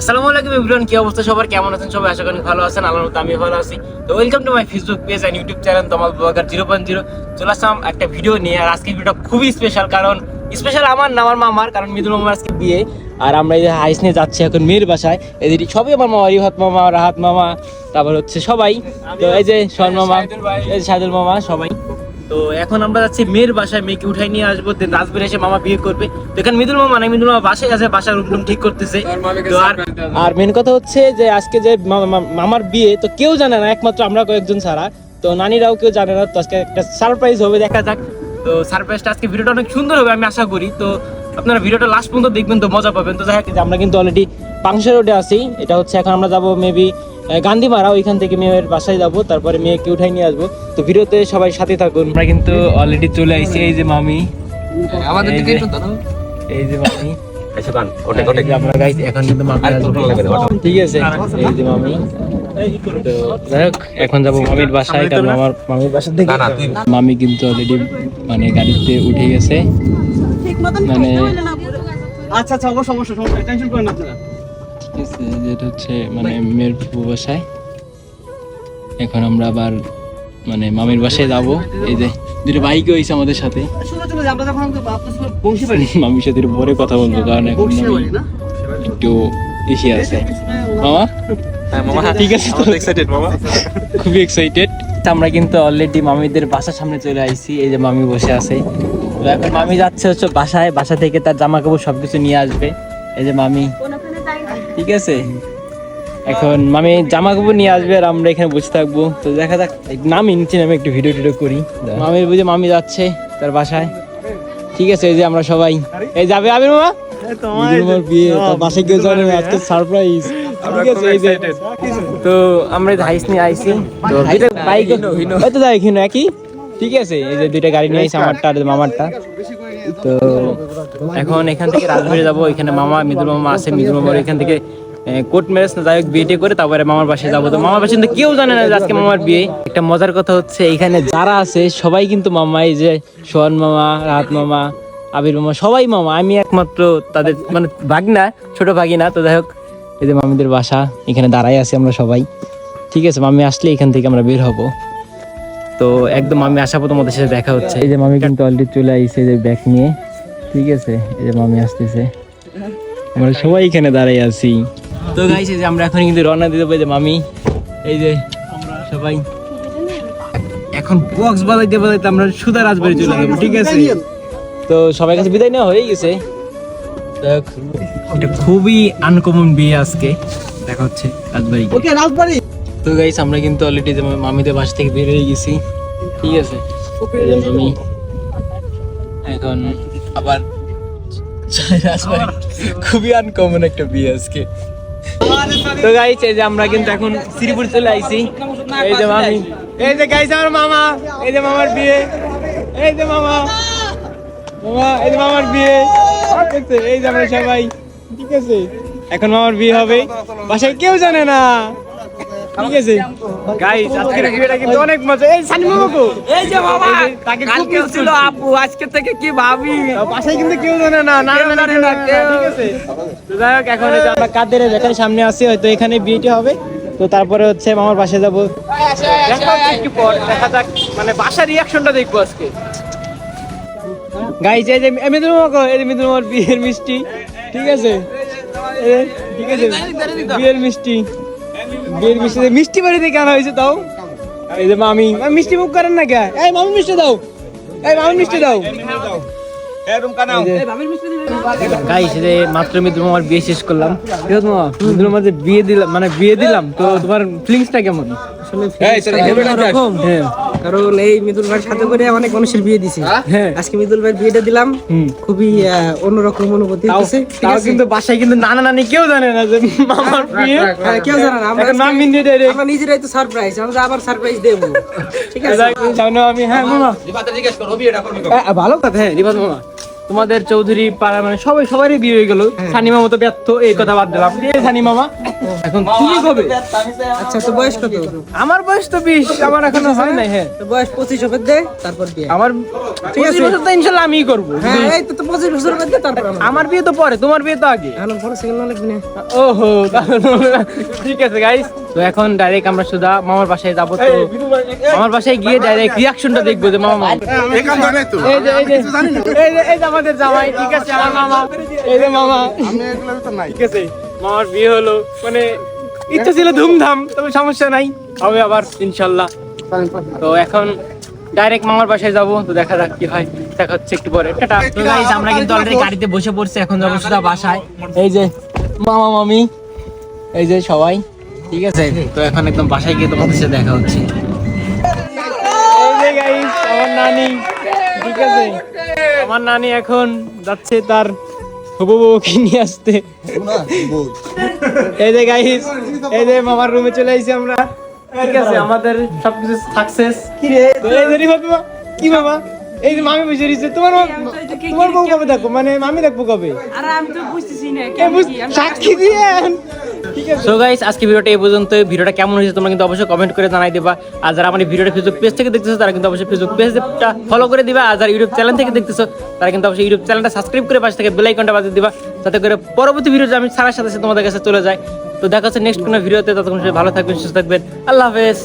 আসসালামু আলাইকুম এভরিওয়ান, কি অবস্থা সবার, কেমন আছেন সবাই? আশা করি ভালো আছেন। আল্লাহর রহমতে আমি ভালো আছি। তো welcome to my Facebook page and YouTube channel Tamal blogger 0.0। চলে আসলাম একটা ভিডিও নিয়ে। আর আজকে ভিডিওটা খুবই স্পেশাল, কারণ স্পেশাল আমার না, আমার মামার। কারণ মৃদুল মামার আজকে বিয়ে, আর আমরা এই যে হাইস নিয়ে যাচ্ছি এখন মেয়ের বাসায়। এদিকে সবই আমার মামা, রিহাত মামা, রাহাত মামা, তারপর হচ্ছে সবাই। তো এই যে শরণ মামা, এই যে সাইদুল মামা, সবাই। তো এখন আমরা যাচ্ছি মেয়ের বাসায়, মেয়েকে উঠাই নিয়ে আসবো, দেন রাজবাড়ি এসে মামা বিয়ে করবে। তো এখানে মৃদুল মামা নাই, মৃদুল মামা বাসায় আছে, বাসার রুম ঠিক করতেছে। তো আর মেন কথা হচ্ছে যে আজকে যে মামার বিয়ে, তো কেউ জানে না, একমাত্র আমরা কয়েকজন ছাড়া। তো নানিরাও কেউ জানে না। তো আজকে একটা সারপ্রাইজ হবে, দেখা যাক। তো সারপ্রাইজটা আজকে ভিডিওটা অনেক সুন্দর হবে আমি আশা করি। তো আপনারা ভিডিওটা লাস্ট পর্যন্ত দেখবেন, তো মজা পাবেন। তো যাই হোক, আমরা কিন্তু অলরেডি পাংশা রোডে আছি। এটা হচ্ছে এখন আমরা যাবো মেবি গান্ধীমারা, ওইখান থেকে মেয়ের বাসায় যাবো, তারপরে মেয়েকে উঠাই নিয়ে আসবো। তো ভিডিওতে সবাই সাথে থাকুন। আমরা কিন্তু অলরেডি চলে আসছি। এই যে মামি, আমাদের দিকে এই যে মামি, আমরা গাইছি এখন কিন্তু ঠিক আছে। এই যে মামি, তো যাই হোক এখন যাবো মামির বাসায়, কারণ আমার মামির বাসা থেকে মামি কিন্তু অলরেডি মানে গাড়িতে উঠে গেছে। মানে আচ্ছা আচ্ছা, সমস্যা টেনশন করেন না আপনারা। ঠিক আছে, যেটা হচ্ছে মানে মেয়ের বাসায়। এখন আমরা আবার মানে মামির বাসায় যাবো। এই যে দুটো বাইক হয়েছে আমাদের সাথে। আমরা যখন বংশী বাড়ি মামির সাথে পরে কথা বলবো, কারণ এখন মামি একটু এসে আছে। মামা ঠিক আছে, তো এক্সাইটেড মামা, খুবই এক্সাইটেড। আমরা কিন্তু অলরেডি মামিদের বাসার সামনে চলে আইছি। এই যে মামি বসে আছে। তো এখন মামি যাচ্ছে হচ্ছে বাসায়, বাসা থেকে তার জামা কাপড় সবকিছু নিয়ে আসবে। এই যে মামি, ঠিক আছে, এখন মামি জামা কাপড় নিয়ে আসবে আর আমরা এখানে বসে থাকবো। তো দেখা যাক, নামি নিচে নামে একটু ভিডিও টিডিও করি। মামির বুঝে মামি যাচ্ছে তার বাসায়, ঠিক আছে। এই যে আমরা সবাই, এই যাবে আবির মামা, তোমার বিয়ে, তার বাসায় কেউ জানে না, আজকে সারপ্রাইজ। ঠিক আছে, এই যে তো আমরা হাইস নিয়ে আইছি। তো দুইটা বাইক হয়তো যাই এখানে একই, ঠিক আছে। এই যে দুইটা গাড়ি নিয়ে আইছি, আমারটা আর মামারটা। তো এখন এখান থেকে রাজবাড়ি যাবো। এখানে মামা মৃদুল মামা আছে, মৃদুল মামার এখান থেকে কোর্ট ম্যারেজ না, যাই হোক বিয়ে করে তারপরে মামার বাসায় যাবো। তো মামার বাসায় কিন্তু কেউ জানে না যে আজকে মামার বিয়ে। একটা মজার কথা হচ্ছে, এখানে যারা আছে সবাই কিন্তু মামা। এই যে সোহান মামা, রাহাত মামা, আবির মামা, সবাই মামা। আমি একমাত্র তাদের মানে ভাগনা, ছোট ভাগিনা। তো যাই হোক, এই যে মামিদের বাসা, এখানে দাঁড়াই আছি আমরা সবাই, ঠিক আছে। মামি আসলে এখান থেকে আমরা বের হব। তো একদম মামি আসার পর তোমাদের সাথে দেখা হচ্ছে। এই যে মামি কিন্তু অলরেডি চলে আইছে যে ব্যাগ নিয়ে, ঠিক আছে। এই যে মামি আসতেছে, আমরা সবাই এখানে দাঁড়াই আছি। তো গাইস, এই যে আমরা এখন কিন্তু রওনা দিতে পারি। যে মামি, এই যে আমরা সবাই এখন বক্স বাজাইতে বাজাইতে আমরা সুদা রাজবাড়ি চলে যাবো, ঠিক আছে। তো সবার কাছে বিদায় নেওয়া হয়ে গেছে। এটা খুবই আনকমন বিয়ে আজকে, দেখা হচ্ছে রাজবাড়ি। ওকে রাজবাড়ি। তো গাইস, আমরা কিন্তু অলরেডি মামিদের বাসা থেকে বের হয়ে গেছি, ঠিক আছে। মামি এখন আবার রাজবাড়ি, খুবই আনকমন একটা বিয়ে আজকে। তো গাইস, এই যে আমরা কিন্তু এখন শ্রীপুর চলে আইছি। এই যে মামি, এই যে গাইস আমার মামা, এই যে মামার বিয়ে, এই যে মামা, মামা, এই যে মামার বিয়ে, এই যে আমরা সবাই, ঠিক আছে। এখন মামার বিয়ে হবে, বাসায় কেউ জানে না, ঠিক আছে। গাইস, আজকের ভিডিওটা কিন্তু অনেক মজা। এই সানি মামা কো, এই যে মামা, তাকে কালকে ছিল আপু, আজকে থেকে কি ভাবি, বাসায় কিন্তু কেউ জানে না, না জানে না, ঠিক আছে। তো যাই হোক, এখন এই যে আমরা কাদের এখানে সামনে আছি, হয়তো এখানে বিয়েটি হবে। তো তারপরে হচ্ছে মামার বাসায় যাবো। একটু পর দেখা যাক, মানে বাসার রিয়াকশনটা দেখবো আজকে। গাইস, এই যে মৃদুল মামা কো, এই যে মৃদুল মামার বিয়ের মিষ্টি, ঠিক আছে, ঠিক আছে, বিয়ের মিষ্টি, বিয়ের মিষ্টি, মিষ্টি বাড়িতে কেন হয়েছে তাও। এই যে মামি, মিষ্টি মুখ করেন না কে? এই মামি মিষ্টি দাও, এই মামি মিষ্টি দাও। গাইস, যে মাত্র মৃদুল মামার বিয়ে শেষ করলাম। মৃদুল মামার যে বিয়ে দিলাম, মানে বিয়ে দিলাম, তো তোমার ফিলিংসটা কেমন? কারণ এই মৃদুল ভাইয়ের সাথে করে অনেক মানুষের বিয়ে দিছি। আজকে মৃদুল ভাইয়ের বিয়েটা দিলাম, খুবই অন্যরকম অনুভূতি হচ্ছে। তাও কিন্তু বাসায় কিন্তু নানা নানি কেউ জানে না যে মামার বিয়ে, কেউ জানে না। আমরা নিজেরাই তো সারপ্রাইজ, আমরা আবার সারপ্রাইজ দেবো, ঠিক আছে। জানো আমি, হ্যাঁ মামা, ভালো কথা। হ্যাঁ রিবাদ মামা, তোমাদের চৌধুরী পাড়া মানে সবারই বিয়ে হয়ে গেল। সানি মামা তো ব্যর্থ, এই কথা বাদ দিলাম। সানি মামা, এখন তুমি কবে? আচ্ছা তো বয়স কত? আমার বয়স তো 20, আমার এখনো হয় নাই। হ্যাঁ তো বয়স 25 হবে দে, তারপর বিয়ে। আমার ঠিক আছে, তো ইনশাআল্লাহ আমিই করব। হ্যাঁ এই তো 25 বছর হবে দে, তারপর আমার বিয়ে তো পরে, তোমার বিয়ে তো আগে। এখন বড় সেকেন্ড না লাগবে না। ওহো, ঠিক আছে গাইস, তো এখন ডাইরেক্ট আমরা সুদা মামার বাসায় যাবো। তো মামার বাসায় গিয়ে ডাইরেক্ট রিয়াকশনটা দেখবো যে মামা এই যে আমাদের জামাই, ঠিক আছে আমার মামা, এই যে মামা, ঠিক আছে মামার বিয়ে হলো, মানে ইচ্ছা ছিল ধুমধাম, তবে সমস্যা নাই, হবে আবার ইনশাল্লাহ। তো এখন ডাইরেক্ট মামার বাসায় যাবো, তো দেখা যাক কি হয়, দেখা হচ্ছে একটু পরে, টাটা। তো গাইস আমরা কিন্তু অলরেডি গাড়িতে বসে পড়ছি, এখন যাবো সুদা বাসায়। এই যে মামা মামি, এই যে সবাই, ঠিক আছে। তো এখন একদম বাসায় গিয়ে তোমাদের সাথে দেখা হচ্ছে। এই যে গাইস আমার নানি, ঠিক আছে আমার নানি এখন যাচ্ছে তার হবু বউকে নিয়ে আসতে। এই যে গাইস, এই যে মামার রুমে চলে আইছি আমরা, ঠিক আছে আমাদের সবকিছু সাকসেস। তো এই যে রিফাত, কি মামা, এই যে মামি বসে রয়েছে, তোমার বউ কবে দেখো, মানে মামি দেখবো কবে? আরে আমি তো বুঝতেছি না সাক্ষী দিয়ে। সো গাইস আজকে ভিডিওটা এই পর্যন্ত। ভিডিওটা কেমন হয়েছে তোমরা কিন্তু অবশ্যই কমেন্ট করে জানাই দিবা। আর যারা আমার ভিডিওটা ফেসবুক পেজ থেকে দেখতেছো তারা কিন্তু অবশ্যই ফেসবুক পেজটা ফলো করে দিবা। আর যারা ইউটিউব চ্যানেল থেকে দেখতেছো তারা কিন্তু অবশ্যই ইউটিউব চ্যানেলটা সাবস্ক্রাইব করে পাশে থেকে বেল আইকনটা বাজিয়ে দিবা, যাতে করে পরবর্তী ভিডিও আমি ছাড়ার সাথে সাথে তোমাদের কাছে চলে যায়। তো দেখা হচ্ছে নেক্সট কোনো ভিডিওতে, ততক্ষণ সবাই ভালো থাকবেন, সুস্থ থাকবেন, আল্লাহ হাফেজ।